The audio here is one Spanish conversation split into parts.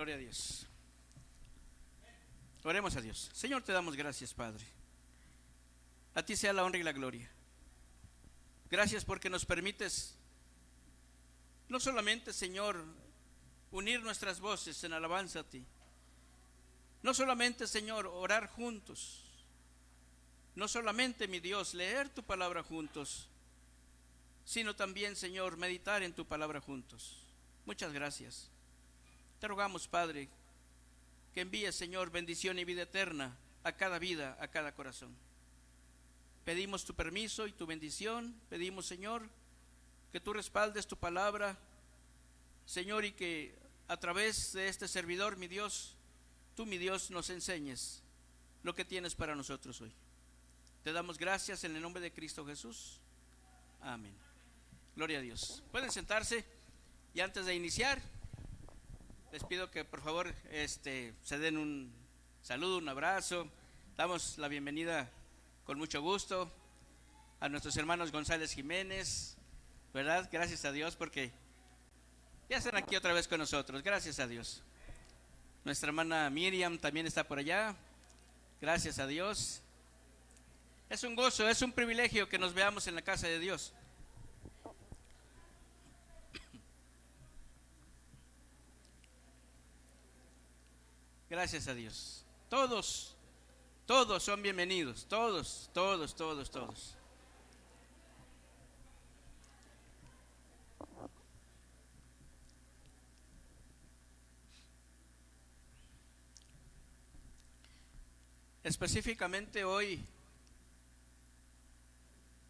Gloria a Dios. Oremos a Dios. Señor, te damos gracias, Padre. A ti sea la honra y la gloria. Gracias porque nos permites no solamente, Señor, unir nuestras voces en alabanza a ti. No solamente, Señor, orar juntos. No solamente, mi Dios, leer tu palabra juntos, sino también, Señor, meditar en tu palabra juntos. Muchas gracias. Te rogamos, Padre, que envíes, Señor, bendición y vida eterna a cada vida, a cada corazón. Pedimos tu permiso y tu bendición. Pedimos, Señor, que tú respaldes tu palabra, Señor, y que a través de este servidor, mi Dios, tú, mi Dios, nos enseñes lo que tienes para nosotros hoy. Te damos gracias en el nombre de Cristo Jesús. Amén. Gloria a Dios. Pueden sentarse y antes de iniciar, les pido que por favor se den un saludo, un abrazo. Damos la bienvenida con mucho gusto a nuestros hermanos González Jiménez, ¿verdad? Gracias a Dios porque ya están aquí otra vez con nosotros. Gracias a Dios. Nuestra hermana Miriam también está por allá. Gracias a Dios. Es un gozo, es un privilegio que nos veamos en la casa de Dios. Gracias a Dios. Todos son bienvenidos. Todos. Específicamente hoy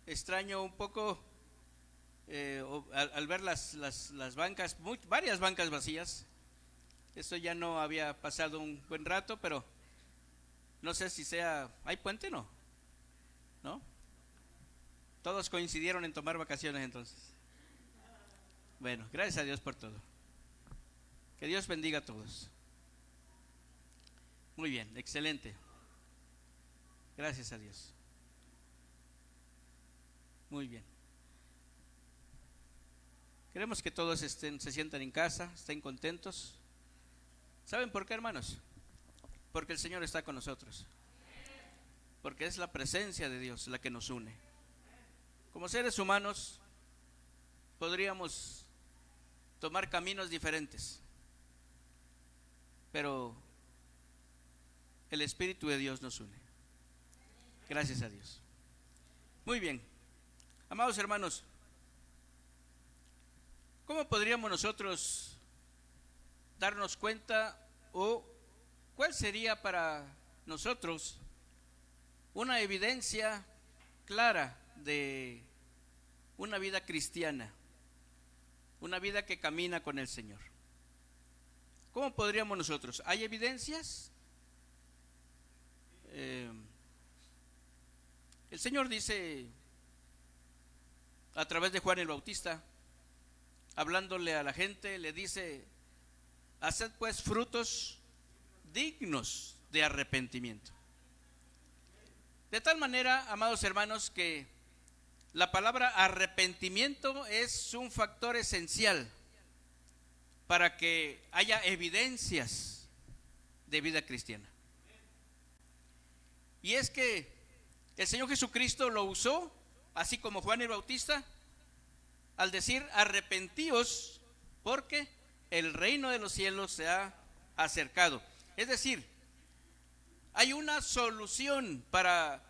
extraño un poco al ver las bancas, varias bancas vacías. Esto ya no había pasado un buen rato, pero no sé si sea... ¿Hay puente? No. Todos coincidieron en tomar vacaciones entonces. Bueno, gracias a Dios por todo. Que Dios bendiga a todos. Muy bien, excelente. Gracias a Dios. Muy bien. Queremos que todos se sientan en casa, estén contentos. ¿Saben por qué, hermanos? Porque el Señor está con nosotros. Porque es la presencia de Dios la que nos une. Como seres humanos podríamos tomar caminos diferentes, pero el Espíritu de Dios nos une. Gracias a Dios. Muy bien. Amados hermanos, ¿cómo podríamos nosotros darnos cuenta o cuál sería para nosotros una evidencia clara de una vida cristiana, una vida que camina con el Señor? ¿Cómo podríamos nosotros? ¿Hay evidencias? El Señor dice a través de Juan el Bautista, hablándole a la gente, le dice: haced pues frutos dignos de arrepentimiento. De tal manera, amados hermanos, que la palabra arrepentimiento es un factor esencial para que haya evidencias de vida cristiana. Y es que el Señor Jesucristo lo usó, así como Juan el Bautista, al decir: arrepentíos porque el reino de los cielos se ha acercado. Es decir, hay una solución para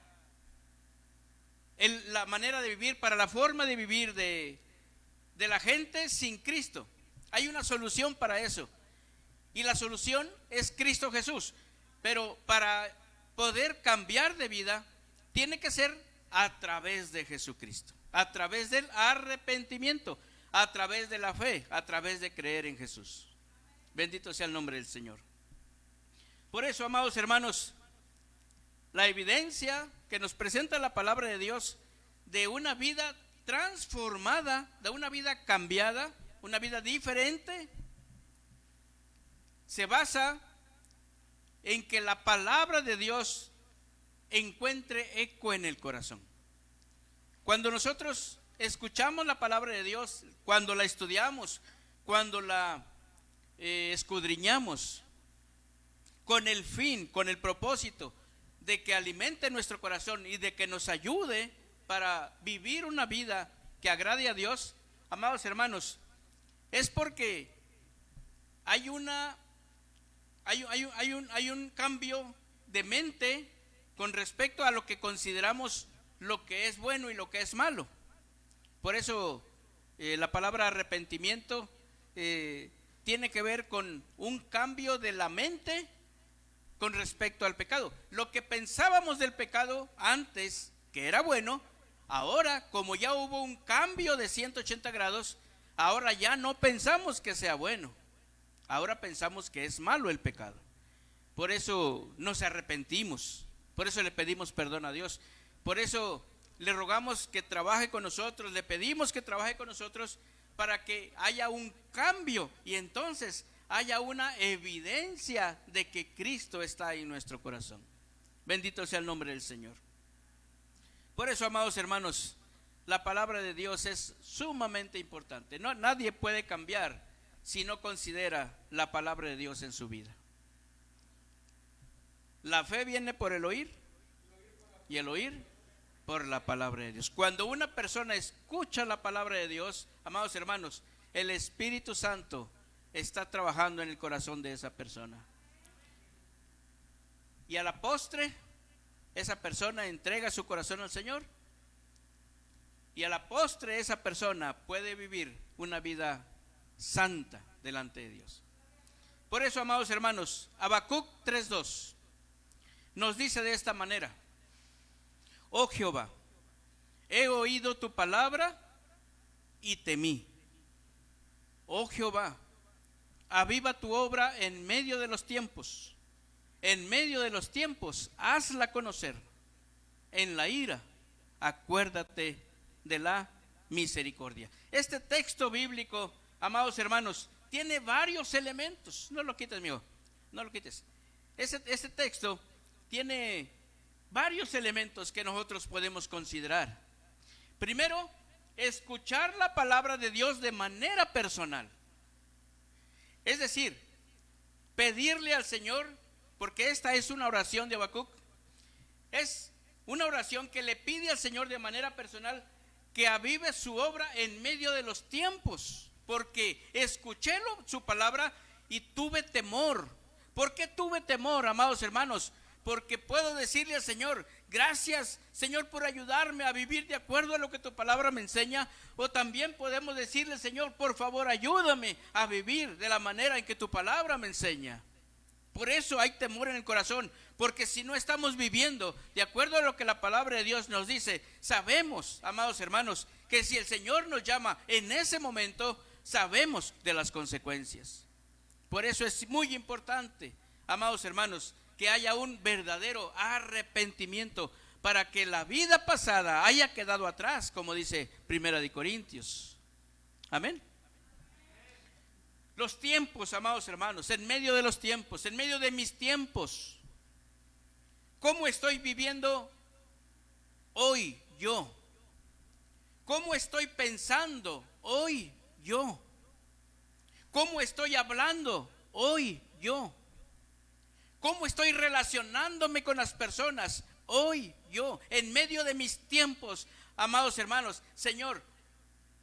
la manera de vivir, para la forma de vivir de la gente sin Cristo. Hay una solución para eso. Y la solución es Cristo Jesús. Pero para poder cambiar de vida, tiene que ser a través de Jesucristo, a través del arrepentimiento, a través de la fe, a través de creer en Jesús. Bendito sea el nombre del Señor. Por eso, amados hermanos, la evidencia que nos presenta la palabra de Dios de una vida transformada, de una vida cambiada, una vida diferente, se basa en que la palabra de Dios encuentre eco en el corazón. Cuando nosotros escuchamos la palabra de Dios, cuando la estudiamos, cuando la escudriñamos con el fin, con el propósito de que alimente nuestro corazón y de que nos ayude para vivir una vida que agrade a Dios, amados hermanos, es porque hay un cambio de mente con respecto a lo que consideramos lo que es bueno y lo que es malo. Por eso la palabra arrepentimiento tiene que ver con un cambio de la mente con respecto al pecado. Lo que pensábamos del pecado antes, que era bueno, ahora como ya hubo un cambio de 180 grados, ahora ya no pensamos que sea bueno, ahora pensamos que es malo el pecado. Por eso nos arrepentimos, por eso le pedimos perdón a Dios, por eso le rogamos que trabaje con nosotros, le pedimos que trabaje con nosotros para que haya un cambio y entonces haya una evidencia de que Cristo está en nuestro corazón. Bendito sea el nombre del Señor. Por eso, amados hermanos, la palabra de Dios es sumamente importante. Nadie puede cambiar si no considera la palabra de Dios en su vida. La fe viene por el oír y el oír por la palabra de Dios. Cuando una persona escucha la palabra de Dios, amados hermanos, el Espíritu Santo está trabajando en el corazón de esa persona. Y a la postre, esa persona entrega su corazón al Señor. Y a la postre, esa persona puede vivir una vida santa delante de Dios. Por eso, amados hermanos, Habacuc 3:2 nos dice de esta manera: oh Jehová, he oído tu palabra y temí. Oh Jehová, aviva tu obra en medio de los tiempos. En medio de los tiempos, hazla conocer. En la ira, acuérdate de la misericordia. Este texto bíblico, amados hermanos, tiene varios elementos. No lo quites, amigo, no lo quites. Este texto tiene varios elementos que nosotros podemos considerar. Primero, escuchar la palabra de Dios de manera personal. Es decir, pedirle al Señor, porque esta es una oración de Habacuc, es una oración que le pide al Señor de manera personal que avive su obra en medio de los tiempos, porque escuché su palabra y tuve temor. ¿Por qué tuve temor, amados hermanos? Porque puedo decirle al Señor: gracias, Señor, por ayudarme a vivir de acuerdo a lo que tu palabra me enseña. O también podemos decirle: Señor, por favor, ayúdame a vivir de la manera en que tu palabra me enseña. Por eso hay temor en el corazón, porque si no estamos viviendo de acuerdo a lo que la palabra de Dios nos dice, sabemos, amados hermanos, que si el Señor nos llama en ese momento, sabemos de las consecuencias. Por eso es muy importante, amados hermanos, que haya un verdadero arrepentimiento para que la vida pasada haya quedado atrás, como dice Primera de Corintios. Amén. Los tiempos, amados hermanos, en medio de los tiempos, en medio de mis tiempos, ¿cómo estoy viviendo hoy yo? ¿Cómo estoy pensando hoy yo? ¿Cómo estoy hablando hoy yo? ¿Cómo estoy relacionándome con las personas hoy yo? En medio de mis tiempos, amados hermanos, Señor,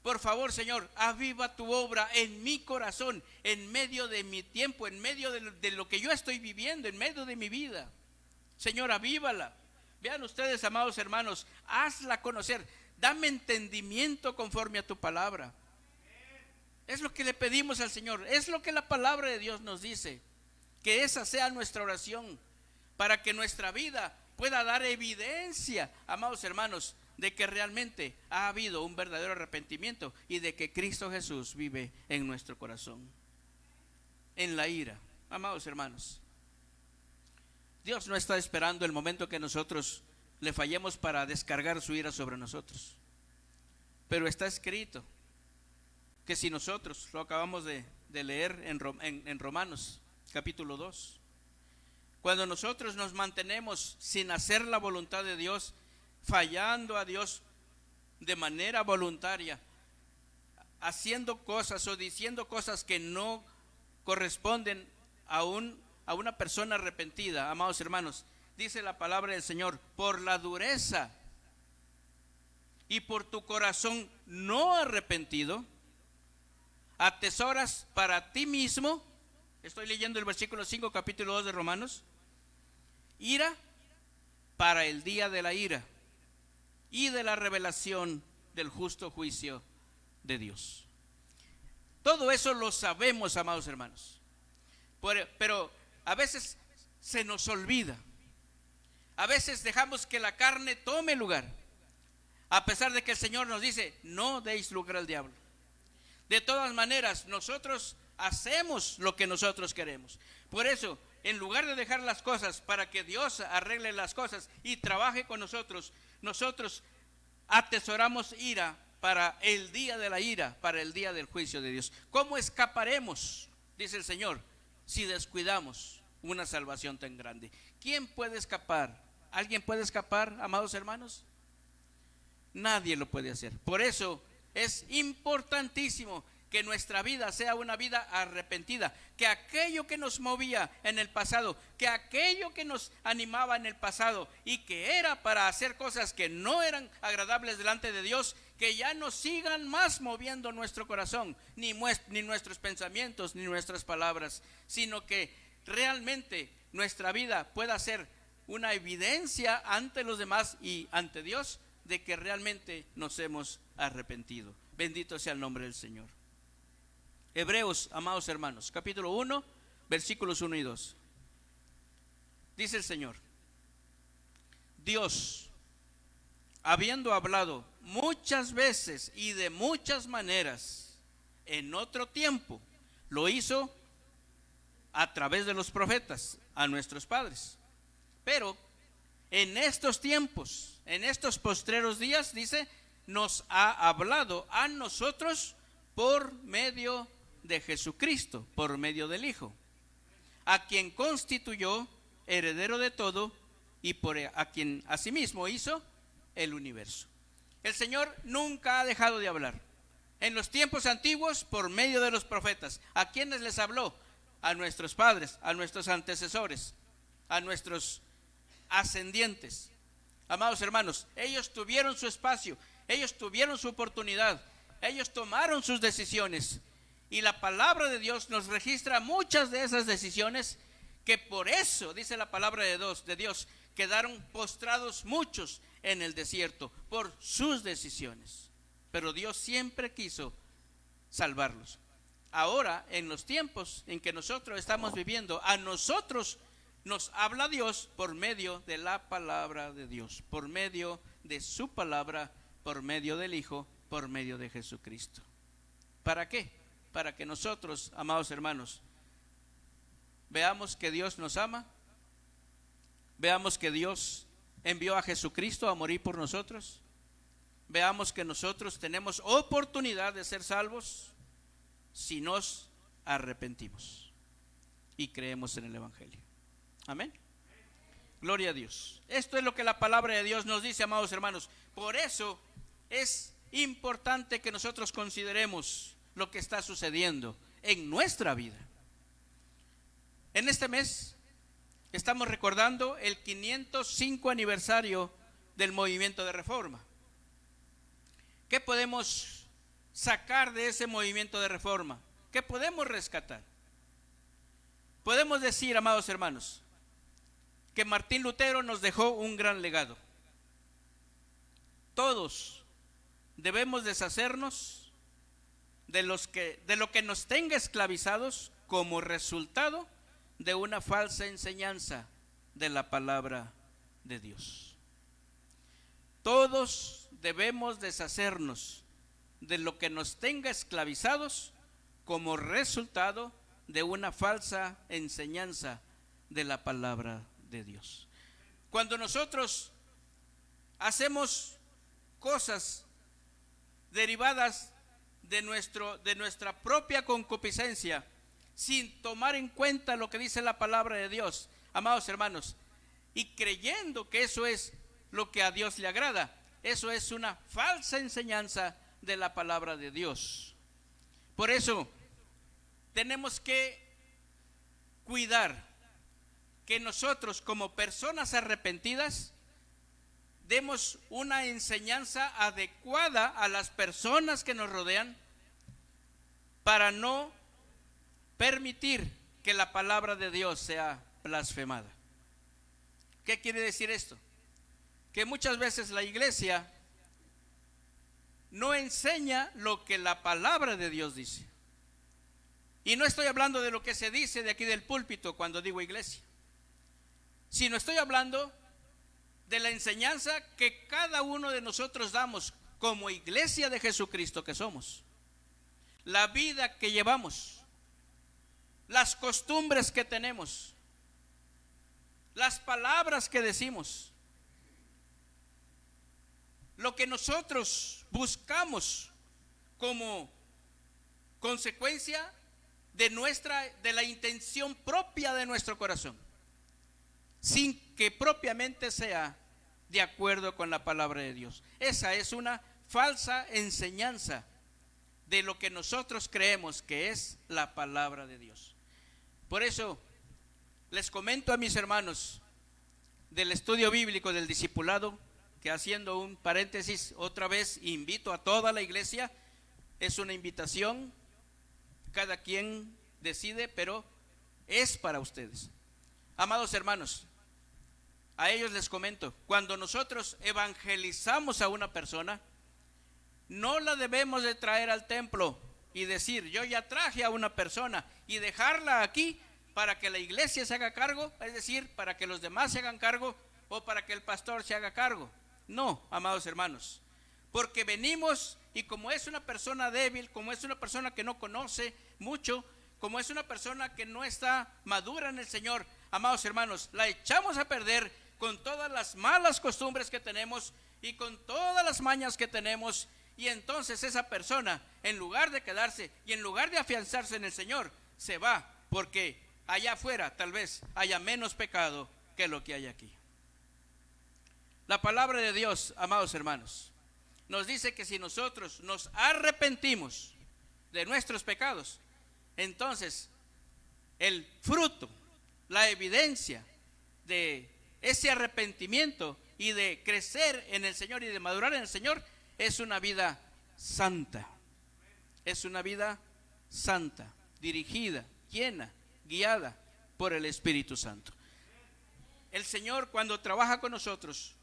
por favor, Señor, aviva tu obra en mi corazón, en medio de mi tiempo, en medio de lo que yo estoy viviendo, en medio de mi vida. Señor, avívala. Vean ustedes, amados hermanos, hazla conocer. Dame entendimiento conforme a tu palabra. Es lo que le pedimos al Señor, es lo que la palabra de Dios nos dice. Que esa sea nuestra oración, para que nuestra vida pueda dar evidencia, amados hermanos, de que realmente ha habido un verdadero arrepentimiento y de que Cristo Jesús vive en nuestro corazón. En la ira, amados hermanos, Dios no está esperando el momento que nosotros le fallemos para descargar su ira sobre nosotros. Pero está escrito que si nosotros, lo acabamos de leer en Romanos capítulo 2, cuando nosotros nos mantenemos sin hacer la voluntad de Dios, fallando a Dios de manera voluntaria, haciendo cosas o diciendo cosas que no corresponden a una persona arrepentida, amados hermanos. Dice la palabra del Señor: por la dureza y por tu corazón no arrepentido, atesoras para ti mismo, estoy leyendo el versículo 5, capítulo 2 de Romanos, ira para el día de la ira y de la revelación del justo juicio de Dios. Todo eso lo sabemos, amados hermanos, pero a veces se nos olvida. A veces dejamos que la carne tome lugar, a pesar de que el Señor nos dice: no deis lugar al diablo. De todas maneras, nosotros hacemos lo que nosotros queremos. Por eso, en lugar de dejar las cosas para que Dios arregle las cosas y trabaje con nosotros, nosotros atesoramos ira para el día de la ira, para el día del juicio de Dios. ¿Cómo escaparemos, dice el Señor, si descuidamos una salvación tan grande? ¿Quién puede escapar? ¿Alguien puede escapar, amados hermanos? Nadie lo puede hacer. Por eso es importantísimo que nuestra vida sea una vida arrepentida, que aquello que nos movía en el pasado, que aquello que nos animaba en el pasado y que era para hacer cosas que no eran agradables delante de Dios, que ya no sigan más moviendo nuestro corazón, ni nuestros pensamientos, ni nuestras palabras, sino que realmente nuestra vida pueda ser una evidencia ante los demás y ante Dios de que realmente nos hemos arrepentido. Bendito sea el nombre del Señor. Hebreos, amados hermanos, capítulo 1, versículos 1 y 2. Dice el Señor: Dios, habiendo hablado muchas veces y de muchas maneras en otro tiempo, lo hizo a través de los profetas a nuestros padres. Pero en estos tiempos, en estos postreros días, dice, nos ha hablado a nosotros por medio de Jesucristo, por medio del Hijo, a quien constituyó heredero de todo y a quien asimismo hizo el universo. El Señor nunca ha dejado de hablar. En los tiempos antiguos, por medio de los profetas. ¿A quiénes les habló? A nuestros padres, a nuestros antecesores, a nuestros ascendientes. Amados hermanos, ellos tuvieron su espacio, ellos tuvieron su oportunidad, ellos tomaron sus decisiones, y la palabra de Dios nos registra muchas de esas decisiones, que por eso, dice la palabra de Dios, quedaron postrados muchos en el desierto por sus decisiones. Pero Dios siempre quiso salvarlos. Ahora, en los tiempos en que nosotros estamos viviendo, a nosotros nos habla Dios por medio de la palabra de Dios, por medio de su palabra, por medio del Hijo, por medio de Jesucristo. ¿Para qué? Para que nosotros, amados hermanos, veamos que Dios nos ama, veamos que Dios envió a Jesucristo a morir por nosotros, veamos que nosotros tenemos oportunidad de ser salvos si nos arrepentimos y creemos en el Evangelio. Amén. Gloria a Dios. Esto es lo que la palabra de Dios nos dice, amados hermanos. Por eso es importante que nosotros consideremos lo que está sucediendo en nuestra vida. En este mes estamos recordando el 505 aniversario del movimiento de reforma. ¿Qué podemos sacar de ese movimiento de reforma? ¿Qué podemos rescatar? Podemos decir, amados hermanos, que Martín Lutero nos dejó un gran legado. Todos debemos deshacernos de lo que nos tenga esclavizados como resultado de una falsa enseñanza de la palabra de Dios. Todos debemos deshacernos de lo que nos tenga esclavizados como resultado de una falsa enseñanza de la palabra de Dios. Cuando nosotros hacemos cosas derivadas de nuestra propia concupiscencia, sin tomar en cuenta lo que dice la palabra de Dios, amados hermanos, y creyendo que eso es lo que a Dios le agrada, eso es una falsa enseñanza de la palabra de Dios. Por eso tenemos que cuidar que nosotros como personas arrepentidas demos una enseñanza adecuada a las personas que nos rodean para no permitir que la palabra de Dios sea blasfemada. ¿Qué quiere decir esto? Que muchas veces la iglesia no enseña lo que la palabra de Dios dice. Y no estoy hablando de lo que se dice de aquí del púlpito cuando digo iglesia, sino estoy hablando de la enseñanza que cada uno de nosotros damos como iglesia de Jesucristo que somos. La vida que llevamos, las costumbres que tenemos, las palabras que decimos, lo que nosotros buscamos como consecuencia de la intención propia de nuestro corazón, sin que propiamente sea de acuerdo con la palabra de Dios. Esa es una falsa enseñanza de lo que nosotros creemos que es la palabra de Dios. Por eso les comento a mis hermanos del estudio bíblico del discipulado, que haciendo un paréntesis otra vez, invito a toda la iglesia, es una invitación, cada quien decide, pero es para ustedes. Amados hermanos, a ellos les comento, cuando nosotros evangelizamos a una persona, no la debemos de traer al templo y decir, yo ya traje a una persona, y dejarla aquí para que la iglesia se haga cargo, es decir, para que los demás se hagan cargo o para que el pastor se haga cargo. No, amados hermanos, porque venimos y como es una persona débil, como es una persona que no conoce mucho, como es una persona que no está madura en el Señor, amados hermanos, la echamos a perder con todas las malas costumbres que tenemos y con todas las mañas que tenemos, y entonces esa persona, en lugar de quedarse y en lugar de afianzarse en el Señor, se va, porque allá afuera tal vez haya menos pecado que lo que hay aquí. La palabra de Dios, amados hermanos, nos dice que si nosotros nos arrepentimos de nuestros pecados, entonces el fruto, la evidencia de ese arrepentimiento y de crecer en el Señor y de madurar en el Señor es una vida santa. Es una vida santa, dirigida, llena, guiada por el Espíritu Santo. El Señor, cuando trabaja con nosotros,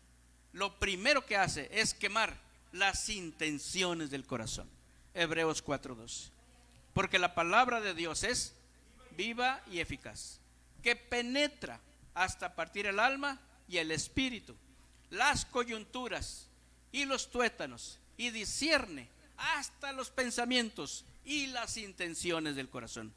lo primero que hace es quemar las intenciones del corazón. Hebreos 4:12. Porque la palabra de Dios es viva y eficaz, que penetra hasta partir el alma y el espíritu, las coyunturas y los tuétanos, y discierne hasta los pensamientos y las intenciones del corazón.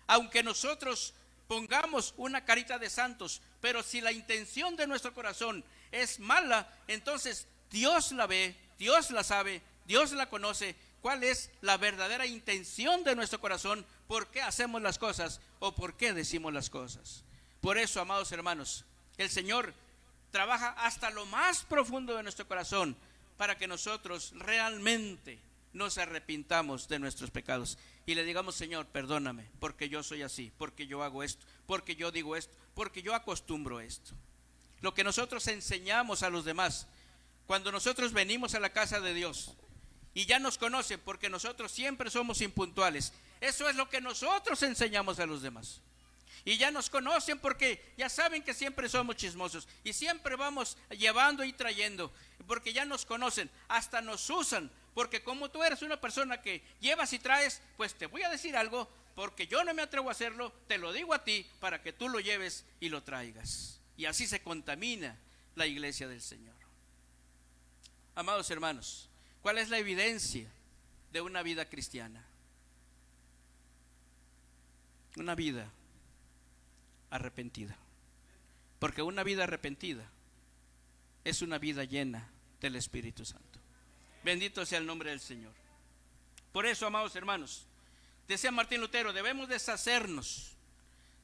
Aunque nosotros pongamos una carita de santos, pero si la intención de nuestro corazón es mala, entonces Dios la ve, Dios la sabe, Dios la conoce, cuál es la verdadera intención de nuestro corazón, por qué hacemos las cosas o por qué decimos las cosas. Por eso, amados hermanos, el Señor trabaja hasta lo más profundo de nuestro corazón para que nosotros realmente nos arrepintamos de nuestros pecados y le digamos, Señor, perdóname, porque yo soy así, porque yo hago esto, porque yo digo esto, porque yo acostumbro esto. Lo que nosotros enseñamos a los demás, cuando nosotros venimos a la casa de Dios y ya nos conocen porque nosotros siempre somos impuntuales, eso es lo que nosotros enseñamos a los demás. Y ya nos conocen porque ya saben que siempre somos chismosos y siempre vamos llevando y trayendo, porque ya nos conocen, hasta nos usan, porque como tú eres una persona que llevas y traes, pues te voy a decir algo, porque yo no me atrevo a hacerlo, te lo digo a ti para que tú lo lleves y lo traigas. Y así se contamina la iglesia del Señor. Amados hermanos, ¿cuál es la evidencia de una vida cristiana? Una vida arrepentida. Porque una vida arrepentida es una vida llena del Espíritu Santo. Bendito sea el nombre del Señor. Por eso, amados hermanos, decía Martín Lutero, debemos deshacernos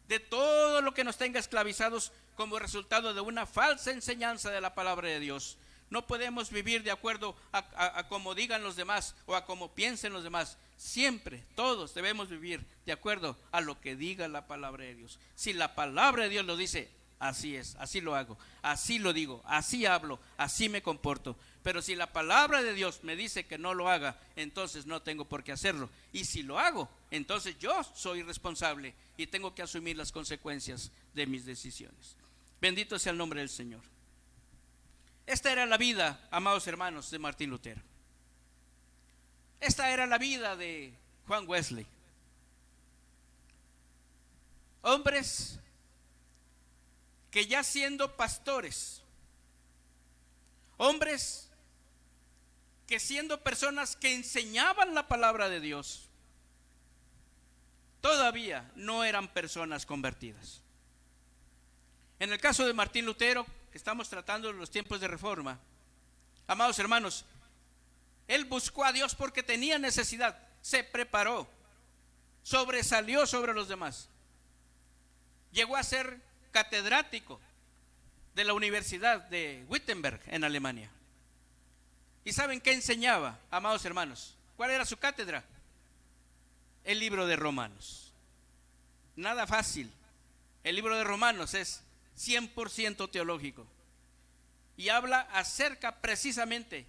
de todo lo que nos tenga esclavizados como resultado de una falsa enseñanza de la palabra de Dios. No podemos vivir de acuerdo a como digan los demás o a como piensen los demás, Siempre, todos debemos vivir de acuerdo a lo que diga la palabra de Dios. Si la palabra de Dios lo dice, así es, así lo hago, así lo digo, así hablo, así me comporto. Pero si la palabra de Dios me dice que no lo haga, entonces no tengo por qué hacerlo. Y si lo hago, entonces yo soy responsable y tengo que asumir las consecuencias de mis decisiones. Bendito sea el nombre del Señor. Esta era la vida, amados hermanos, de Martín Lutero. Esta era la vida de Juan Wesley. Hombres que ya siendo pastores, hombres que siendo personas que enseñaban la palabra de Dios, todavía no eran personas convertidas. En el caso de Martín Lutero, que estamos tratando en los tiempos de reforma, amados hermanos, él buscó a Dios porque tenía necesidad, se preparó, sobresalió sobre los demás. Llegó a ser catedrático de la Universidad de Wittenberg en Alemania. ¿Y saben qué enseñaba, amados hermanos? ¿Cuál era su cátedra? El libro de Romanos. Nada fácil. El libro de Romanos es 100% teológico y habla acerca precisamente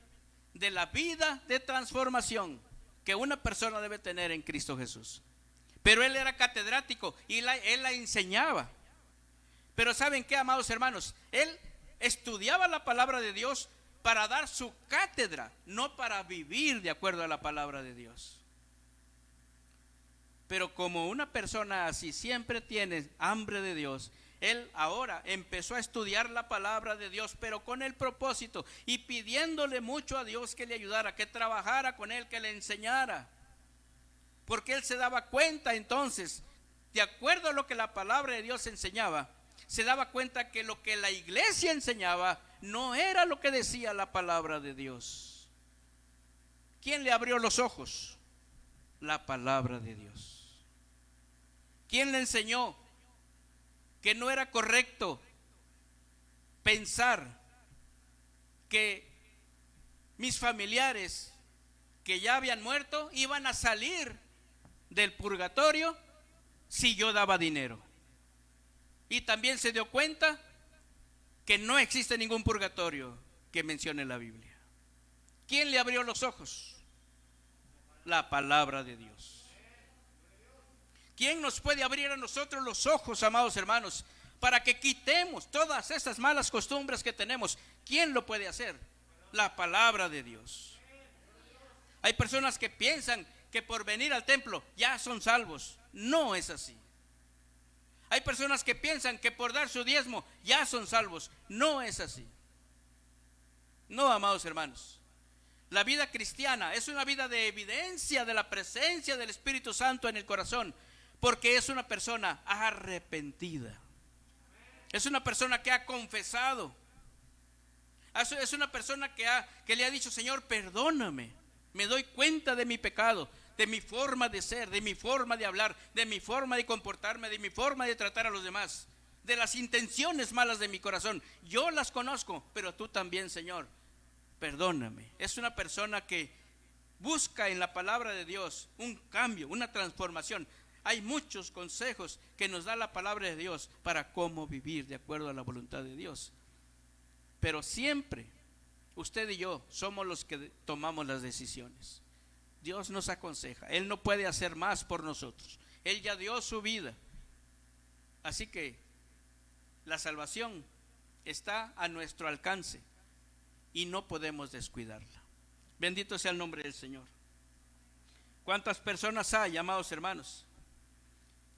de la vida de transformación que una persona debe tener en Cristo Jesús. Pero él era catedrático y él la enseñaba. Pero ¿saben qué, amados hermanos? Él estudiaba la palabra de Dios para dar su cátedra, no para vivir de acuerdo a la palabra de Dios. Pero como una persona así siempre tiene hambre de Dios, él ahora empezó a estudiar la palabra de Dios, pero con el propósito y pidiéndole mucho a Dios que le ayudara, que trabajara con él, que le enseñara. Porque él se daba cuenta entonces, de acuerdo a lo que la palabra de Dios enseñaba, se daba cuenta que lo que la iglesia enseñaba no era lo que decía la palabra de Dios. ¿Quién le abrió los ojos? La palabra de Dios. ¿Quién le enseñó que no era correcto pensar que mis familiares que ya habían muerto iban a salir del purgatorio si yo daba dinero? Y también se dio cuenta que no existe ningún purgatorio que mencione la Biblia. ¿Quién le abrió los ojos? La palabra de Dios. ¿Quién nos puede abrir a nosotros los ojos, amados hermanos, para que quitemos todas esas malas costumbres que tenemos? ¿Quién lo puede hacer? La palabra de Dios. Hay personas que piensan que por venir al templo ya son salvos. No es así. Hay personas que piensan que por dar su diezmo ya son salvos. No es así. No, amados hermanos. La vida cristiana es una vida de evidencia de la presencia del Espíritu Santo en el corazón, porque es una persona arrepentida. Es una persona que ha confesado. Es una persona que le ha dicho: Señor, perdóname. Me doy cuenta de mi pecado, de mi forma de ser, de mi forma de hablar, de mi forma de comportarme, de mi forma de tratar a los demás, de las intenciones malas de mi corazón. Yo las conozco, pero tú también, Señor, perdóname. Es una persona que busca en la palabra de Dios un cambio, una transformación. Hay muchos consejos que nos da la palabra de Dios para cómo vivir de acuerdo a la voluntad de Dios. Pero siempre usted y yo somos los que tomamos las decisiones. Dios nos aconseja. Él no puede hacer más por nosotros. Él ya dio su vida. Así que la salvación está a nuestro alcance y no podemos descuidarla. Bendito sea el nombre del Señor. ¿Cuántas personas hay, amados hermanos,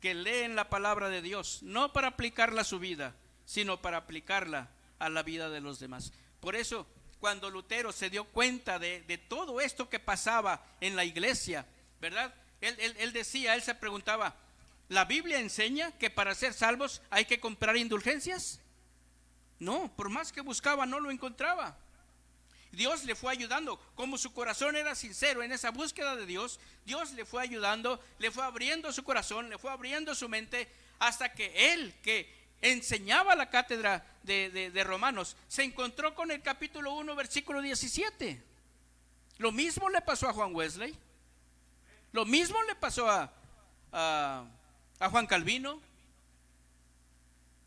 que leen la palabra de Dios no para aplicarla a su vida, sino para aplicarla a la vida de los demás? Por eso, cuando Lutero se dio cuenta de todo esto que pasaba en la iglesia, ¿verdad? Él se preguntaba: ¿la Biblia enseña que para ser salvos hay que comprar indulgencias? No, por más que buscaba no lo encontraba. Dios le fue ayudando, como su corazón era sincero en esa búsqueda de Dios. Dios le fue ayudando, le fue abriendo su corazón, le fue abriendo su mente, hasta que él, que enseñaba la cátedra de Romanos, se encontró con el capítulo 1, versículo 17. Lo mismo le pasó a Juan Wesley. Lo mismo le pasó a Juan Calvino.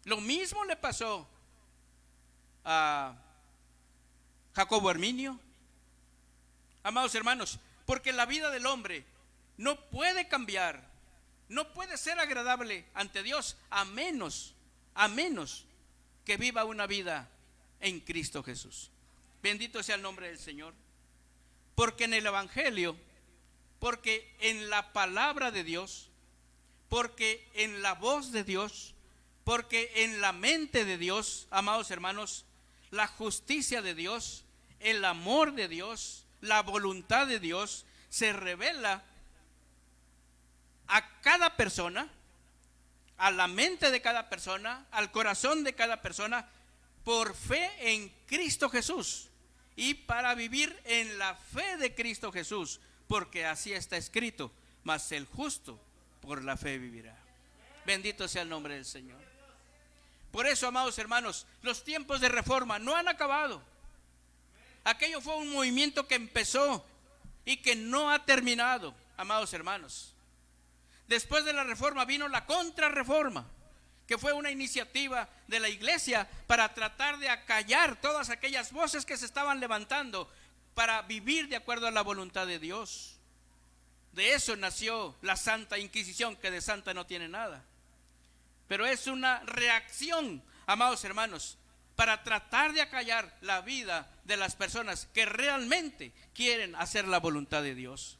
Lo mismo le pasó a Jacobo Arminio. Amados hermanos, porque la vida del hombre no puede cambiar, no puede ser agradable ante Dios a menos que viva una vida en Cristo Jesús. Bendito sea el nombre del Señor. Porque en el Evangelio, porque en la palabra de Dios, porque en la voz de Dios, porque en la mente de Dios, amados hermanos, la justicia de Dios, el amor de Dios, la voluntad de Dios se revela a cada persona, a la mente de cada persona, al corazón de cada persona, por fe en Cristo Jesús y para vivir en la fe de Cristo Jesús, porque así está escrito: mas el justo por la fe vivirá. Bendito sea el nombre del Señor. Por eso, amados hermanos, los tiempos de reforma no han acabado. Aquello fue un movimiento que empezó y que no ha terminado, amados hermanos. Después de la reforma vino la contrarreforma, que fue una iniciativa de la iglesia para tratar de acallar todas aquellas voces que se estaban levantando para vivir de acuerdo a la voluntad de Dios. De eso nació la Santa Inquisición, que de santa no tiene nada. Pero es una reacción, amados hermanos, para tratar de acallar la vida de las personas que realmente quieren hacer la voluntad de Dios.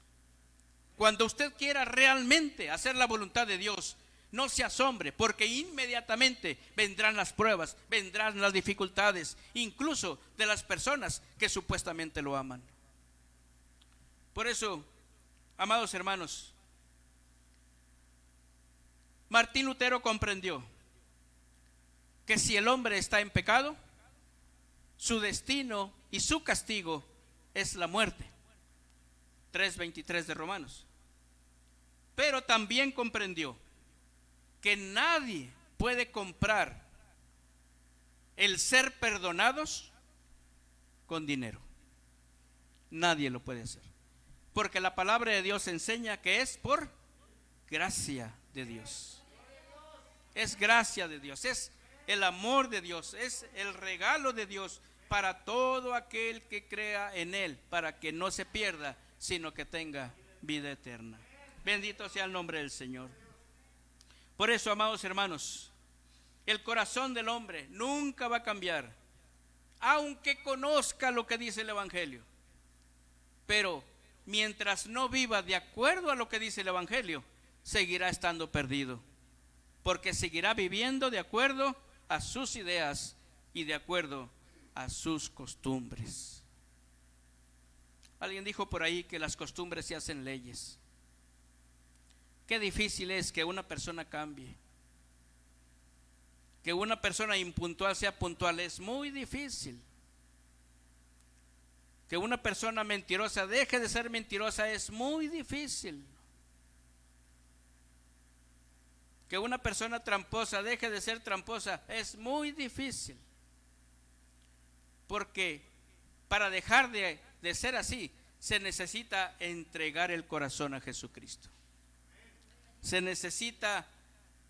Cuando usted quiera realmente hacer la voluntad de Dios, no se asombre, porque inmediatamente vendrán las pruebas, vendrán las dificultades, incluso de las personas que supuestamente lo aman. Por eso, amados hermanos, Martín Lutero comprendió que si el hombre está en pecado, su destino y su castigo es la muerte. 3:23 de Romanos. Pero también comprendió que nadie puede comprar el ser perdonados con dinero. Nadie lo puede hacer, porque la palabra de Dios enseña que es por gracia de Dios. Es gracia de Dios, es el amor de Dios, es el regalo de Dios para todo aquel que crea en Él, para que no se pierda, sino que tenga vida eterna. Bendito sea el nombre del Señor. Por eso, amados hermanos, el corazón del hombre nunca va a cambiar, aunque conozca lo que dice el Evangelio. Pero mientras no viva de acuerdo a lo que dice el Evangelio, seguirá estando perdido, porque seguirá viviendo de acuerdo a sus ideas y de acuerdo a sus costumbres. Alguien dijo por ahí que las costumbres se hacen leyes. Qué difícil es que una persona cambie, que una persona impuntual sea puntual. Es muy difícil. Que una persona mentirosa deje de ser mentirosa es muy difícil. Que una persona tramposa deje de ser tramposa es muy difícil. Porque para dejar de ser así, se necesita entregar el corazón a Jesucristo. Se necesita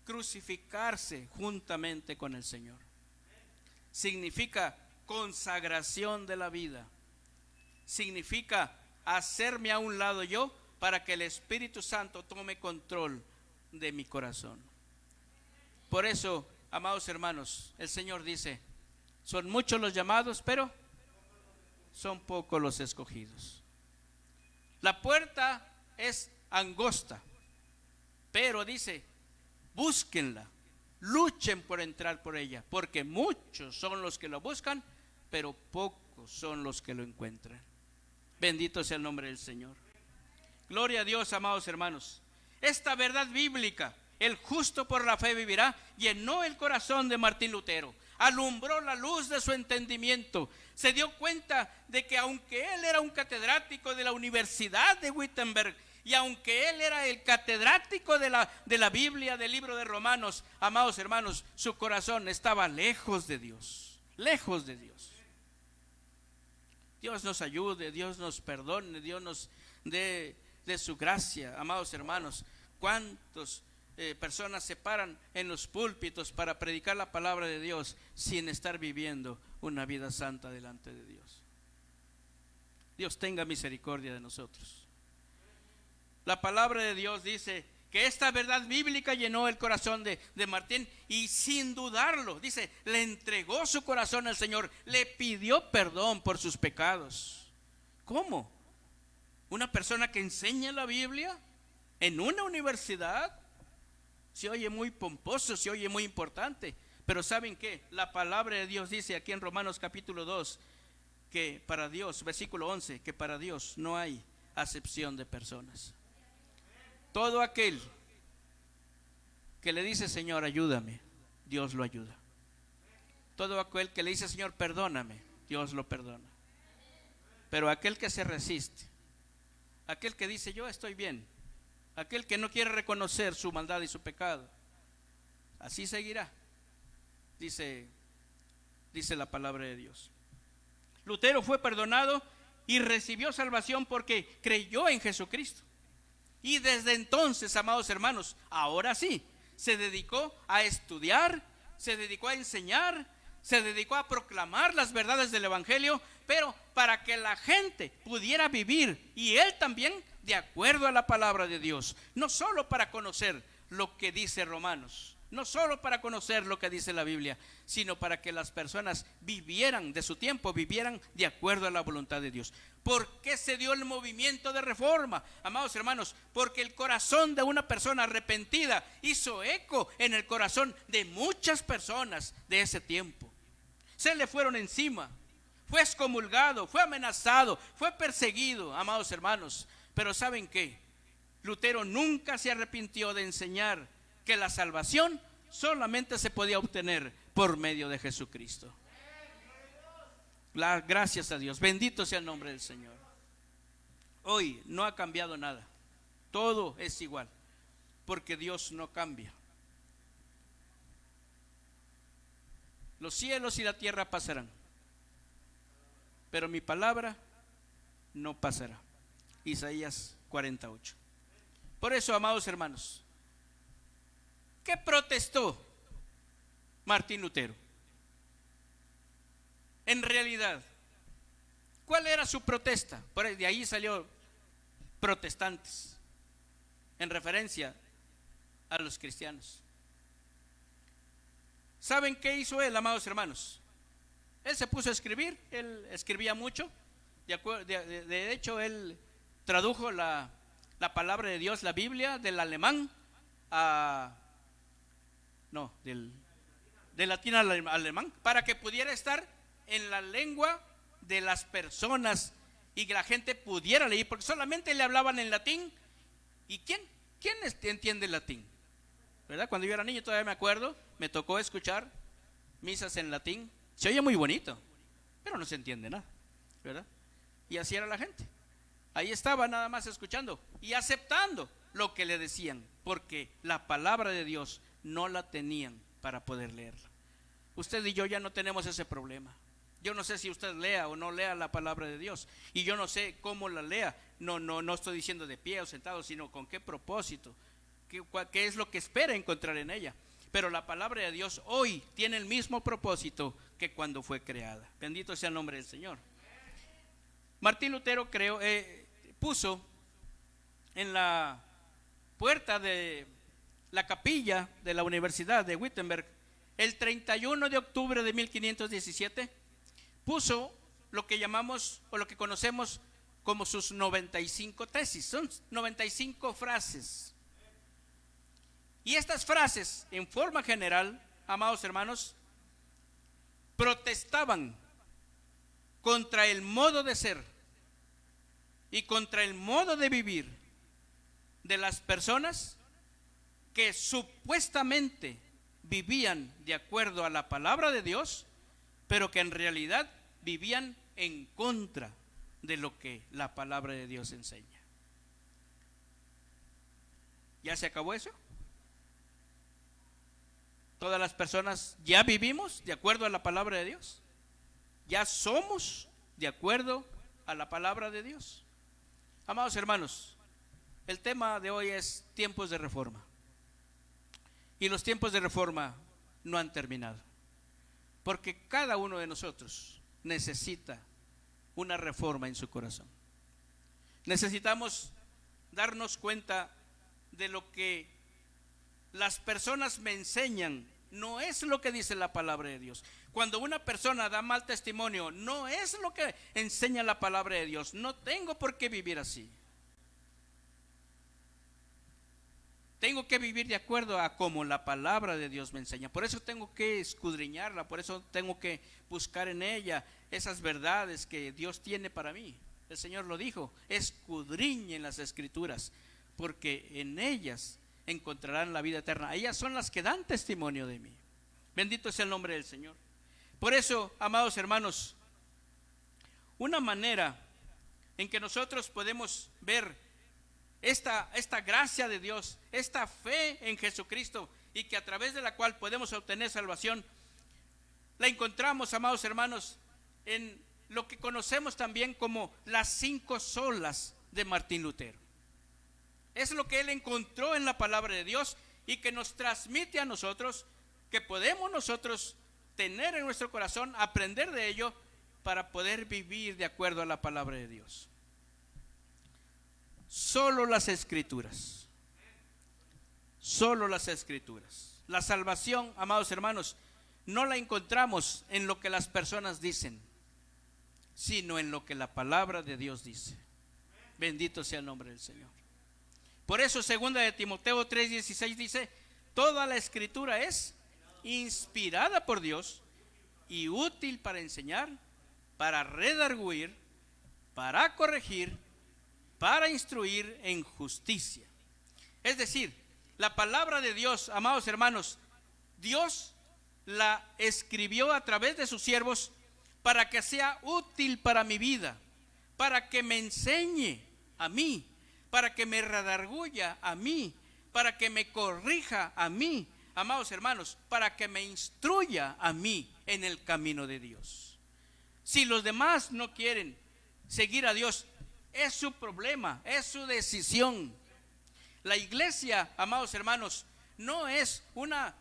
crucificarse juntamente con el Señor. Significa consagración de la vida. Significa hacerme a un lado yo para que el Espíritu Santo tome control de mi corazón. Por eso, amados hermanos, el Señor dice: son muchos los llamados, pero son pocos los escogidos. La puerta es angosta, pero dice: búsquenla, luchen por entrar por ella, porque muchos son los que lo buscan, pero pocos son los que lo encuentran. Bendito sea el nombre del Señor. Gloria a Dios, amados hermanos. Esta verdad bíblica, el justo por la fe vivirá, llenó el corazón de Martín Lutero, alumbró la luz de su entendimiento. Se dio cuenta de que aunque él era un catedrático de la Universidad de Wittenberg, y aunque él era el catedrático de la Biblia, del libro de Romanos, amados hermanos, su corazón estaba lejos de Dios, lejos de Dios. Dios nos ayude, Dios nos perdone, Dios nos dé de su gracia. Amados hermanos, ¿cuántas personas se paran en los púlpitos para predicar la palabra de Dios sin estar viviendo una vida santa delante de Dios? Dios tenga misericordia de nosotros. La palabra de Dios dice que esta verdad bíblica llenó el corazón de Martín, y sin dudarlo, dice, le entregó su corazón al Señor, le pidió perdón por sus pecados. ¿Cómo? ¿Una persona que enseña la Biblia en una universidad? Se oye muy pomposo, se oye muy importante, pero ¿saben qué? La palabra de Dios dice aquí en Romanos capítulo 2, que para Dios, versículo 11, que para Dios no hay acepción de personas. Todo aquel que le dice, Señor, ayúdame, Dios lo ayuda. Todo aquel que le dice, Señor, perdóname, Dios lo perdona. Pero aquel que se resiste, aquel que dice, yo estoy bien, aquel que no quiere reconocer su maldad y su pecado, así seguirá, dice la palabra de Dios. Lutero fue perdonado y recibió salvación porque creyó en Jesucristo. Y desde entonces, amados hermanos, ahora sí, se dedicó a estudiar, se dedicó a enseñar, se dedicó a proclamar las verdades del Evangelio, pero para que la gente pudiera vivir, y él también, de acuerdo a la palabra de Dios. No solo para conocer lo que dice Romanos, no solo para conocer lo que dice la Biblia, sino para que las personas vivieran de su tiempo, vivieran de acuerdo a la voluntad de Dios. ¿Por qué se dio el movimiento de reforma? Amados hermanos, porque el corazón de una persona arrepentida hizo eco en el corazón de muchas personas de ese tiempo. Se le fueron encima, fue excomulgado, fue amenazado, fue perseguido, amados hermanos. Pero ¿saben qué? Lutero nunca se arrepintió de enseñar que la salvación solamente se podía obtener por medio de Jesucristo. Gracias a Dios, bendito sea el nombre del Señor. Hoy no ha cambiado nada, todo es igual, porque Dios no cambia. Los cielos y la tierra pasarán, pero mi palabra no pasará. Isaías 48. Por eso, amados hermanos, ¿qué protestó Martín Lutero? En realidad, ¿cuál era su protesta? De ahí salió protestantes, en referencia a los cristianos. ¿Saben qué hizo él, amados hermanos? Él se puso a escribir, él escribía mucho. De hecho, él tradujo la palabra de Dios, la Biblia, del alemán del latín al alemán, para que pudiera estar en la lengua de las personas y que la gente pudiera leer, porque solamente le hablaban en latín. ¿Y quién entiende el latín? ¿Verdad? Cuando yo era niño, todavía me acuerdo, me tocó escuchar misas en latín. Se oye muy bonito, pero no se entiende nada, ¿verdad? Y así era la gente. Ahí estaba nada más escuchando y aceptando lo que le decían, porque la palabra de Dios no la tenían para poder leerla. Usted y yo ya no tenemos ese problema. Yo no sé si usted lea o no lea la palabra de Dios, y yo no sé cómo la lea. No estoy diciendo de pie o sentado, sino con qué propósito, qué es lo que espera encontrar en ella. Pero la palabra de Dios hoy tiene el mismo propósito que cuando fue creada. Bendito sea el nombre del Señor. Martín Lutero puso en la puerta de la capilla de la Universidad de Wittenberg, el 31 de octubre de 1517, puso lo que llamamos o lo que conocemos como sus 95 tesis. Son 95 frases. Y estas frases, en forma general, amados hermanos, protestaban contra el modo de ser y contra el modo de vivir de las personas que supuestamente vivían de acuerdo a la palabra de Dios, pero que en realidad vivían en contra de lo que la palabra de Dios enseña. ¿Ya se acabó eso? Todas las personas ya vivimos de acuerdo a la palabra de Dios. Ya somos de acuerdo a la palabra de Dios. Amados hermanos, el tema de hoy es tiempos de reforma. Y los tiempos de reforma no han terminado. Porque cada uno de nosotros necesita una reforma en su corazón. Necesitamos darnos cuenta de lo que las personas me enseñan. No es lo que dice la palabra de Dios. Cuando una persona da mal testimonio, no es lo que enseña la palabra de Dios. No tengo por qué vivir así. Tengo que vivir de acuerdo a como la palabra de Dios me enseña. Por eso tengo que escudriñarla, por eso tengo que buscar en ella esas verdades que Dios tiene para mí. El Señor lo dijo: escudriñen las Escrituras, porque en ellas encontrarán la vida eterna. Ellas son las que dan testimonio de mí. Bendito sea el nombre del Señor. Por eso, amados hermanos, una manera en que nosotros podemos ver esta gracia de Dios, esta fe en Jesucristo, y que a través de la cual podemos obtener salvación, la encontramos, amados hermanos, en lo que conocemos también como las 5 solas de Martín Lutero. Es lo que él encontró en la palabra de Dios y que nos transmite a nosotros, que podemos nosotros tener en nuestro corazón, aprender de ello para poder vivir de acuerdo a la palabra de Dios. Solo las Escrituras. Solo las Escrituras. La salvación, amados hermanos, no la encontramos en lo que las personas dicen, sino en lo que la palabra de Dios dice. Bendito sea el nombre del Señor. Por eso 2 de Timoteo 3:16 dice: toda la Escritura es inspirada por Dios y útil para enseñar, para redarguir, para corregir, para instruir en justicia. Es decir, la palabra de Dios, amados hermanos, Dios la escribió a través de sus siervos para que sea útil para mi vida, para que me enseñe a mí, para que me redarguya a mí, para que me corrija a mí, amados hermanos, para que me instruya a mí en el camino de Dios. Si los demás no quieren seguir a Dios, es su problema, es su decisión. La iglesia, amados hermanos, no es una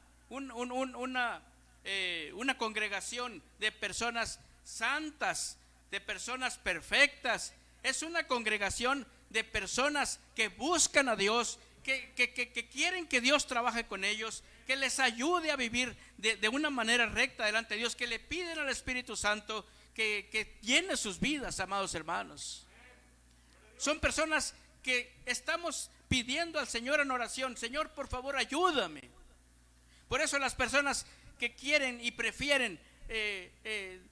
congregación de personas santas, de personas perfectas. Es una congregación de personas que buscan a Dios, que quieren que Dios trabaje con ellos, que les ayude a vivir de una manera recta delante de Dios, que le piden al Espíritu Santo que llene sus vidas, amados hermanos. Son personas que estamos pidiendo al Señor en oración: Señor, por favor, ayúdame. Por eso las personas que quieren y prefieren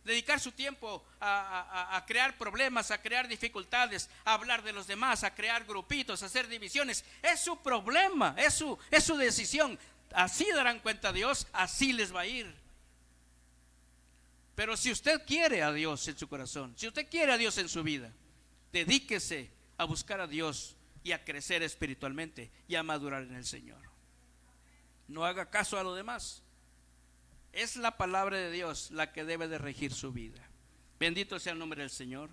dedicar su tiempo a crear problemas, a crear dificultades, a hablar de los demás, a crear grupitos, a hacer divisiones, es su problema, es su decisión. Así darán cuenta a Dios, así les va a ir. Pero si usted quiere a Dios en su corazón, si usted quiere a Dios en su vida, dedíquese a buscar a Dios y a crecer espiritualmente y a madurar en el Señor. No haga caso a lo demás. Es la palabra de Dios la que debe de regir su vida. Bendito sea el nombre del Señor.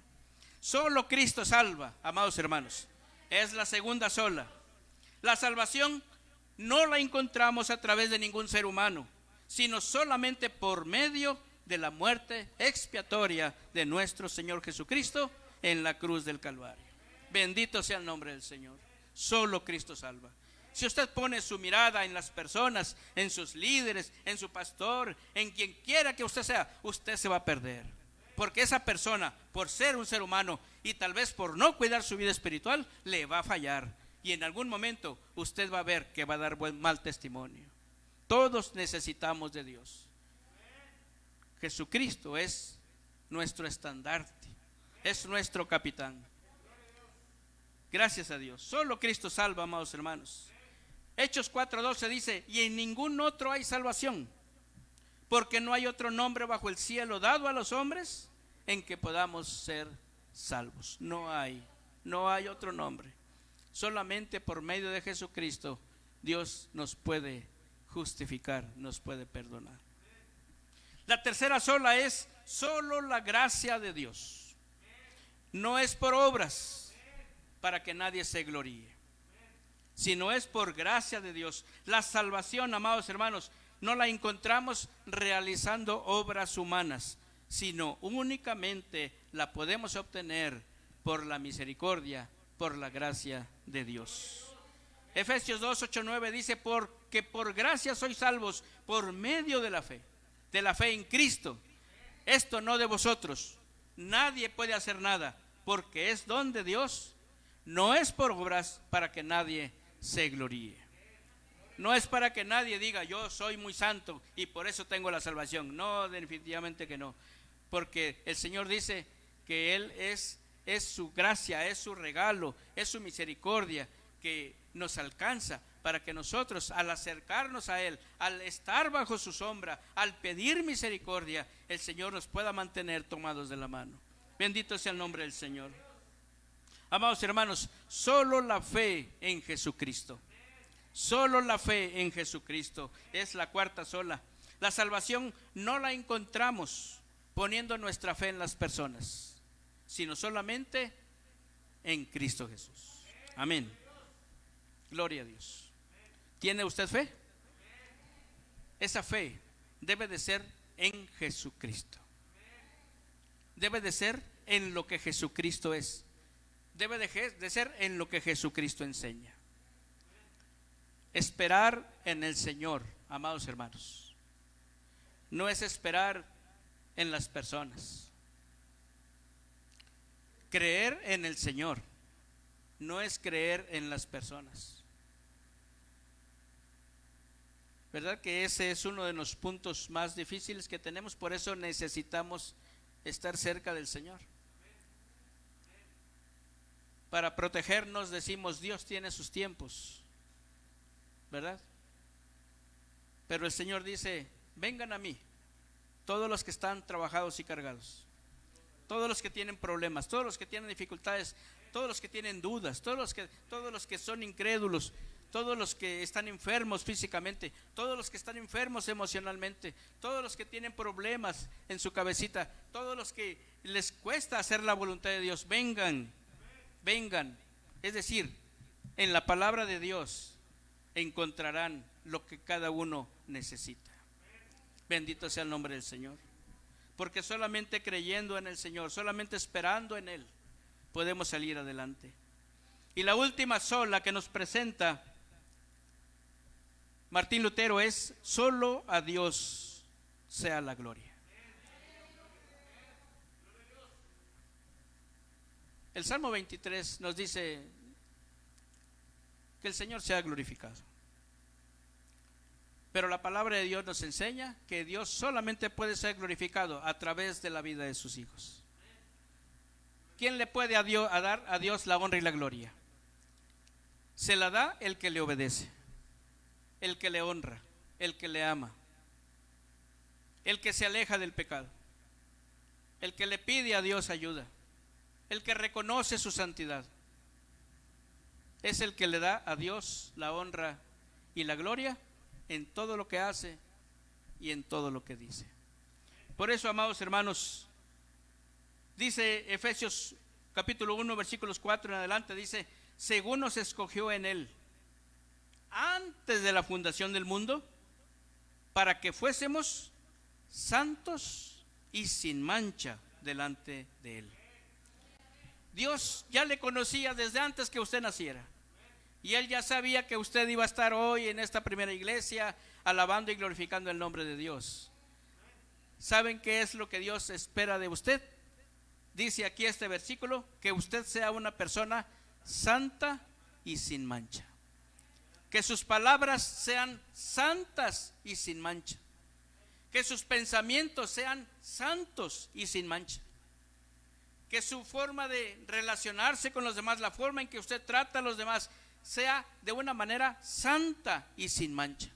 Solo Cristo salva, amados hermanos. Es la segunda sola. La salvación no la encontramos a través de ningún ser humano, sino solamente por medio de la muerte expiatoria de nuestro Señor Jesucristo en la cruz del Calvario. Bendito sea el nombre del Señor. Solo Cristo salva. Si usted pone su mirada en las personas, en sus líderes, en su pastor, en quien quiera que usted sea, usted se va a perder. Porque esa persona, por ser un ser humano y tal vez por no cuidar su vida espiritual, le va a fallar. Y en algún momento usted va a ver que va a dar mal testimonio. Todos necesitamos de Dios. Jesucristo es nuestro estandarte, es nuestro capitán. Gracias a Dios. Solo Cristo salva, amados hermanos. Hechos 4:12 dice: y en ningún otro hay salvación, porque no hay otro nombre bajo el cielo dado a los hombres en que podamos ser salvos. No hay otro nombre. Solamente por medio de Jesucristo Dios nos puede justificar, nos puede perdonar. La tercera sola es solo la gracia de Dios. No es por obras, para que nadie se gloríe. sino es por gracia de Dios. La salvación, amados hermanos, no la encontramos realizando obras humanas, sino únicamente la podemos obtener por la misericordia, por la gracia de Dios. Efesios 2, 8, 9 dice: porque por gracia sois salvos por medio de la fe en Cristo. Esto no de vosotros, nadie puede hacer nada, porque es don de Dios, no es por obras para que nadie se gloríe. No es para que nadie diga yo soy muy santo y por eso tengo la salvación. No, definitivamente que no, porque el Señor dice que Él es su gracia, es su regalo, es su misericordia que nos alcanza para que nosotros, al acercarnos a Él, al estar bajo su sombra, al pedir misericordia, el Señor nos pueda mantener tomados de la mano. Bendito sea el nombre del Señor. Amados hermanos, solo la fe en Jesucristo, solo la fe en Jesucristo es la cuarta sola. La salvación no la encontramos poniendo nuestra fe en las personas, sino solamente en Cristo Jesús. Amén. Gloria a Dios. ¿Tiene usted fe? Esa fe debe de ser en Jesucristo. Debe de ser en lo que Jesucristo es. Debe de ser en lo que Jesucristo enseña. Esperar en el Señor, amados hermanos, no es esperar en las personas. Creer en el Señor no es creer en las personas. ¿Verdad que ese es uno de los puntos más difíciles que tenemos? Por eso necesitamos estar cerca del Señor. Para protegernos decimos Dios tiene sus tiempos, ¿verdad? Pero el Señor dice: vengan a mí, todos los que están trabajados y cargados, todos los que tienen problemas, todos los que tienen dificultades, todos los que tienen dudas, todos los que son incrédulos, todos los que están enfermos físicamente, todos los que están enfermos emocionalmente, todos los que tienen problemas en su cabecita, todos los que les cuesta hacer la voluntad de Dios, vengan. Es decir, en la palabra de Dios encontrarán lo que cada uno necesita. Bendito sea el nombre del Señor. Porque solamente creyendo en el Señor, solamente esperando en Él, podemos salir adelante. Y la última sola que nos presenta Martín Lutero es: solo a Dios sea la gloria. El Salmo 23 nos dice que el Señor sea glorificado. Pero la palabra de Dios nos enseña que Dios solamente puede ser glorificado a través de la vida de sus hijos. ¿Quién le puede dar a Dios la honra y la gloria? Se la da el que le obedece, el que le honra, el que le ama, el que se aleja del pecado, el que le pide a Dios ayuda, el que reconoce su santidad. Es el que le da a Dios la honra y la gloria en todo lo que hace y en todo lo que dice. Por eso, amados hermanos, dice Efesios capítulo 1 versículos 4 en adelante, dice: según nos escogió en Él antes de la fundación del mundo, para que fuésemos santos y sin mancha delante de Él. Dios ya le conocía desde antes que usted naciera, y Él ya sabía que usted iba a estar hoy en esta primera iglesia alabando y glorificando el nombre de Dios. ¿Saben qué es lo que Dios espera de usted? Dice aquí este versículo, que usted sea una persona santa y sin mancha. Que sus palabras sean santas y sin mancha. Que sus pensamientos sean santos y sin mancha. Que su forma de relacionarse con los demás, la forma en que usted trata a los demás, sea de una manera santa y sin mancha.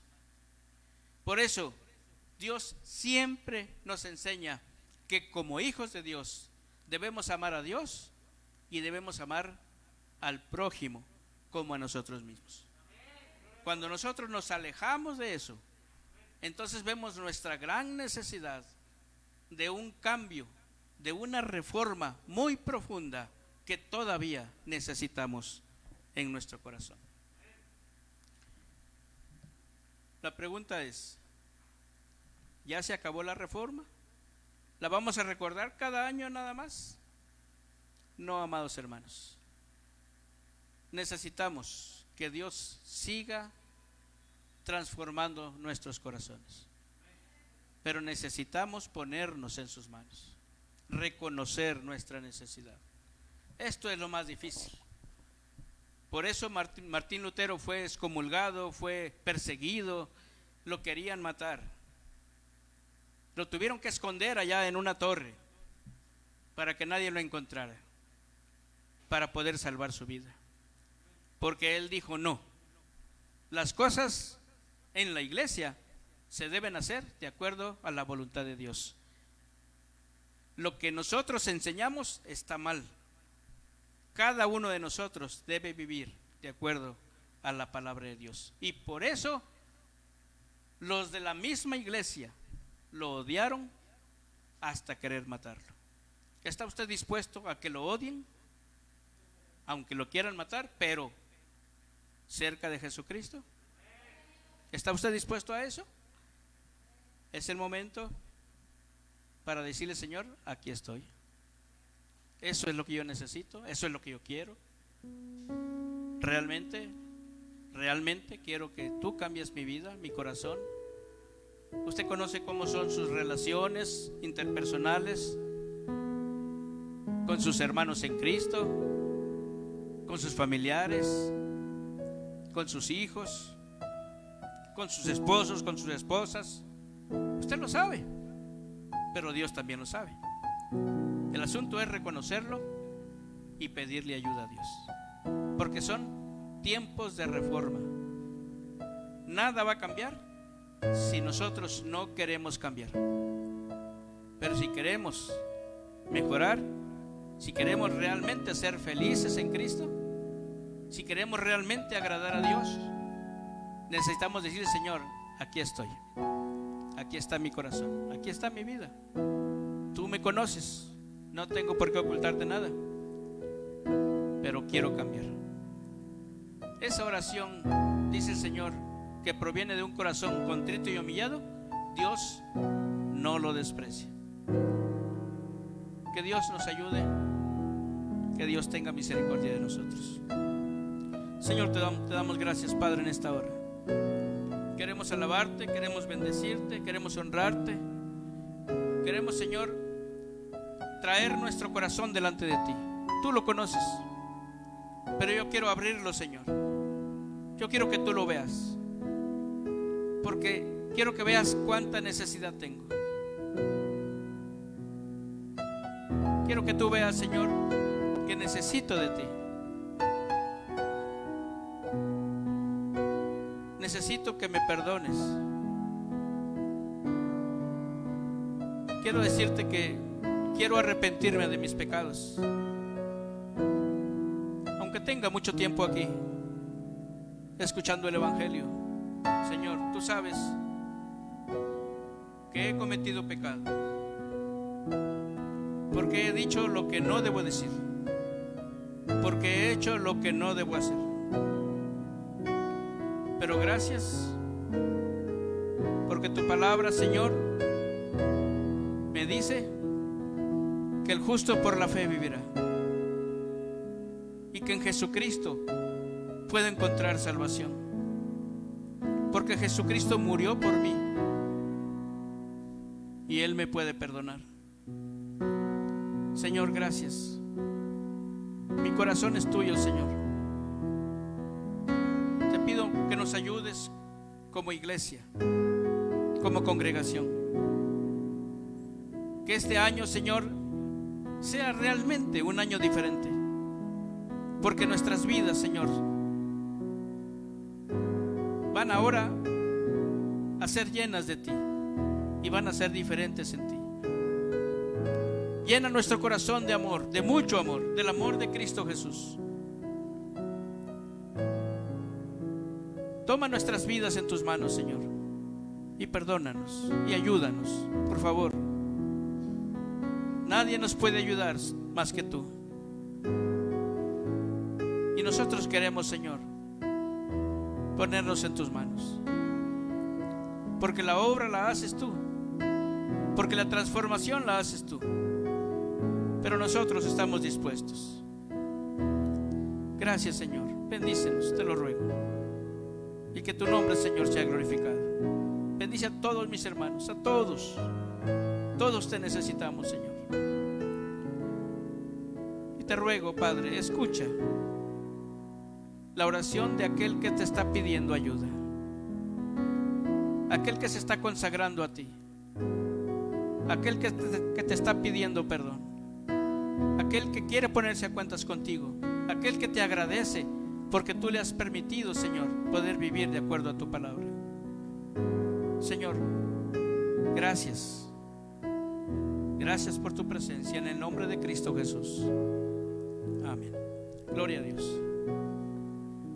Por eso, Dios siempre nos enseña que como hijos de Dios debemos amar a Dios y debemos amar al prójimo como a nosotros mismos. Cuando nosotros nos alejamos de eso, entonces vemos nuestra gran necesidad de un cambio, de una reforma muy profunda que todavía necesitamos en nuestro corazón. La pregunta es, ¿ya se acabó la reforma? ¿La vamos a recordar cada año nada más? No, amados hermanos. Necesitamos que Dios siga transformando nuestros corazones. Pero necesitamos ponernos en sus manos, reconocer nuestra necesidad. Esto es lo más difícil. Por eso Martín Lutero fue excomulgado, fue perseguido, lo querían matar. Lo tuvieron que esconder allá en una torre para que nadie lo encontrara, para poder salvar su vida. Porque él dijo: no, las cosas en la iglesia se deben hacer de acuerdo a la voluntad de Dios. Lo que nosotros enseñamos está mal. Cada uno de nosotros debe vivir de acuerdo a la palabra de Dios. Y por eso los de la misma iglesia lo odiaron hasta querer matarlo. ¿Está usted dispuesto a que lo odien? Aunque lo quieran matar, pero cerca de Jesucristo. ¿Está usted dispuesto a eso? Es el momento para decirle: Señor, aquí estoy. Eso es lo que yo necesito, eso es lo que yo quiero. Realmente quiero que tú cambies mi vida, mi corazón. Usted conoce cómo son sus relaciones interpersonales con sus hermanos en Cristo, con sus familiares, con sus hijos, con sus esposos, con sus esposas. Usted lo sabe, pero Dios también lo sabe. El asunto es reconocerlo y pedirle ayuda a Dios, porque son tiempos de reforma. Nada va a cambiar si nosotros no queremos cambiar. Pero si queremos mejorar, si queremos realmente ser felices en Cristo, si queremos realmente agradar a Dios, necesitamos decirle: Señor, aquí estoy, aquí está mi corazón, aquí está mi vida. Tú me conoces, no tengo por qué ocultarte nada, pero quiero cambiar. Esa oración, dice el Señor, que proviene de un corazón contrito y humillado, Dios no lo desprecia. Que Dios nos ayude, que Dios tenga misericordia de nosotros. Señor, te damos gracias, Padre, en esta hora. Queremos alabarte, queremos bendecirte, queremos honrarte. Queremos, Señor, traer nuestro corazón delante de ti. Tú lo conoces, pero yo quiero abrirlo, Señor. Yo quiero que tú lo veas, porque quiero que veas cuánta necesidad tengo. Quiero que tú veas, Señor, que necesito de ti. Necesito que me perdones. Quiero decirte que quiero arrepentirme de mis pecados. Aunque tenga mucho tiempo aquí escuchando el Evangelio, Señor, tú sabes que he cometido pecado, porque he dicho lo que no debo decir, porque he hecho lo que no debo hacer. Pero gracias, porque tu palabra, Señor, me dice que el justo por la fe vivirá, y que en Jesucristo puedo encontrar salvación, porque Jesucristo murió por mí y Él me puede perdonar. Señor, gracias. Mi corazón es tuyo, Señor. Te pido que nos ayudes como iglesia, como congregación. Que este año, Señor, sea realmente un año diferente, porque nuestras vidas, Señor, van ahora a ser llenas de ti y van a ser diferentes en ti. Llena nuestro corazón de amor, de mucho amor, del amor de Cristo Jesús. Toma nuestras vidas en tus manos, Señor, y perdónanos y ayúdanos, por favor. Nadie nos puede ayudar más que tú. Y nosotros queremos, Señor, ponernos en tus manos. porque la obra la haces tú, porque la transformación la haces tú, pero nosotros estamos dispuestos. Gracias, Señor, bendícenos, te lo ruego, y que tu nombre, Señor, sea glorificado. Bendice a todos mis hermanos, a todos te necesitamos, Señor. Y te ruego, Padre, escucha la oración de aquel que te está pidiendo ayuda, aquel que se está consagrando a ti, aquel que te está pidiendo perdón, aquel que quiere ponerse a cuentas contigo, aquel que te agradece porque tú le has permitido, Señor, poder vivir de acuerdo a tu palabra. Señor, gracias por tu presencia, en el nombre de Cristo Jesús. Amén. Gloria a Dios.